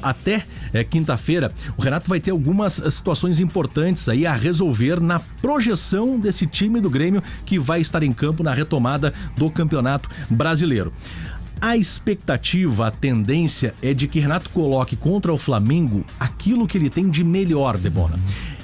Até quinta-feira, o Renato vai ter algumas situações importantes aí a resolver na projeção desse time do Grêmio que vai estar em campo na retomada do Campeonato Brasileiro. A expectativa, a tendência é de que Renato coloque contra o Flamengo aquilo que ele tem de melhor, Debona.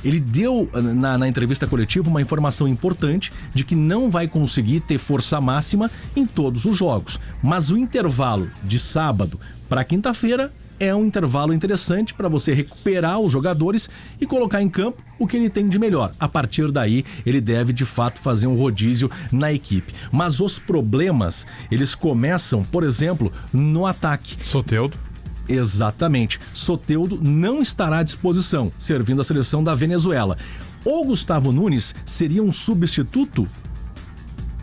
Ele deu na entrevista coletiva uma informação importante de que não vai conseguir ter força máxima em todos os jogos, mas o intervalo de sábado para quinta-feira é um intervalo interessante para você recuperar os jogadores e colocar em campo o que ele tem de melhor. A partir daí, ele deve de fato fazer um rodízio na equipe. Mas os problemas, eles começam, por exemplo, no ataque. Soteldo. Exatamente. Soteldo não estará à disposição, servindo a seleção da Venezuela. O Gustavo Nunes seria um substituto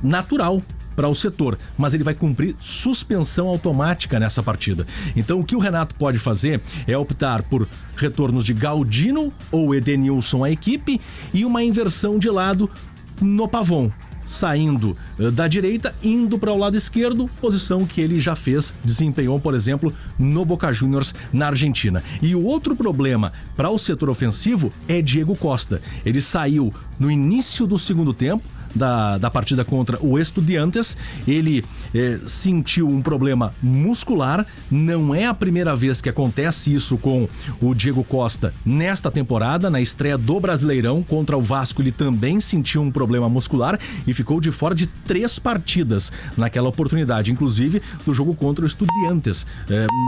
natural para o setor, mas ele vai cumprir suspensão automática nessa partida. Então o que o Renato pode fazer é optar por retornos de Galdino ou Edenilson à equipe e uma inversão de lado no Pavon, saindo da direita, indo para o lado esquerdo, posição que ele já desempenhou, por exemplo, no Boca Juniors na Argentina. E o outro problema para o setor ofensivo é Diego Costa. Ele saiu no início do segundo tempo da partida contra o Estudiantes. Ele sentiu um problema muscular. Não é a primeira vez que acontece isso com o Diego Costa nesta temporada. Na estreia do Brasileirão contra o Vasco, ele também sentiu um problema muscular e ficou de fora de 3 partidas naquela oportunidade, inclusive do jogo contra o Estudiantes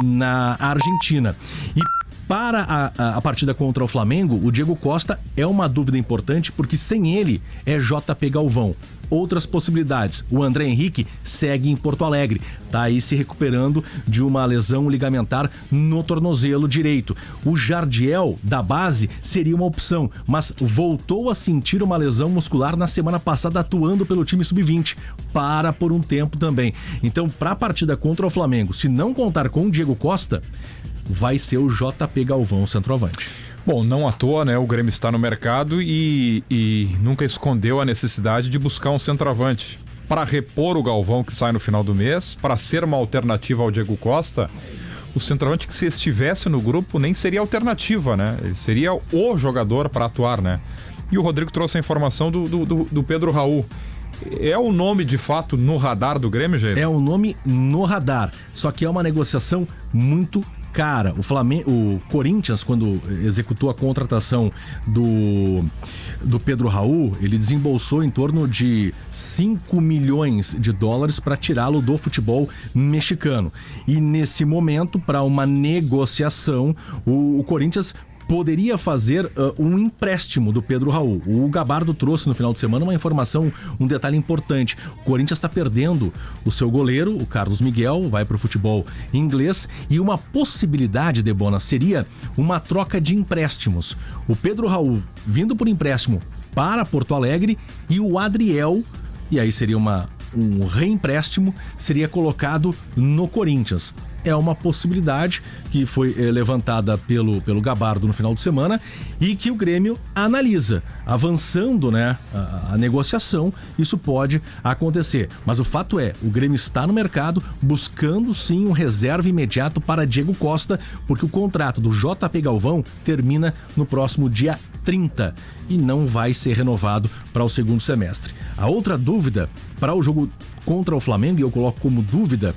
na Argentina. E para a partida contra o Flamengo, o Diego Costa é uma dúvida importante porque sem ele é JP Galvão. Outras possibilidades, o André Henrique segue em Porto Alegre, tá aí se recuperando de uma lesão ligamentar no tornozelo direito. O Jardiel, da base, seria uma opção, mas voltou a sentir uma lesão muscular na semana passada atuando pelo time sub-20, para por um tempo também. Então, para a partida contra o Flamengo, se não contar com o Diego Costa, vai ser o JP Galvão, centroavante. Bom, não à toa, né? O Grêmio está no mercado e nunca escondeu a necessidade de buscar um centroavante para repor o Galvão que sai no final do mês, para ser uma alternativa ao Diego Costa. O centroavante que, se estivesse no grupo, nem seria alternativa, né? Ele seria o jogador para atuar, né? E o Rodrigo trouxe a informação do Pedro Raul. É o nome, de fato, no radar do Grêmio, Jair? É o nome no radar, só que é uma negociação muito cara. O Corinthians, quando executou a contratação do Pedro Raul, ele desembolsou em torno de 5 milhões de dólares para tirá-lo do futebol mexicano. E nesse momento, para uma negociação, o Corinthians poderia fazer um empréstimo do Pedro Raul. O Gabardo trouxe no final de semana uma informação, um detalhe importante. O Corinthians está perdendo o seu goleiro, o Carlos Miguel, vai para o futebol inglês, e uma possibilidade, Debona, seria uma troca de empréstimos. O Pedro Raul vindo por empréstimo para Porto Alegre e o Adriel, e aí seria um reempréstimo, seria colocado no Corinthians. É uma possibilidade que foi levantada pelo Gabardo no final de semana e que o Grêmio analisa. Avançando, né, a negociação, isso pode acontecer. Mas o fato é, o Grêmio está no mercado buscando sim um reserva imediato para Diego Costa, porque o contrato do JP Galvão termina no próximo dia 30 e não vai ser renovado para o segundo semestre. A outra dúvida para o jogo contra o Flamengo, e eu coloco como dúvida,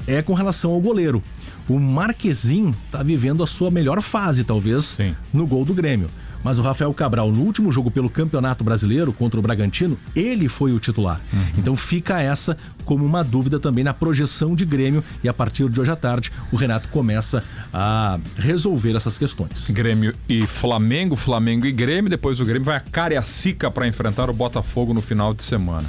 é com relação ao goleiro. O Marquezin está vivendo a sua melhor fase, talvez, sim, no gol do Grêmio. Mas o Rafael Cabral, no último jogo pelo Campeonato Brasileiro contra o Bragantino, ele foi o titular. Então fica essa como uma dúvida também na projeção de Grêmio, e a partir de hoje à tarde o Renato começa a resolver essas questões. Grêmio e Flamengo, Flamengo e Grêmio, depois o Grêmio vai a Cariacica para enfrentar o Botafogo no final de semana.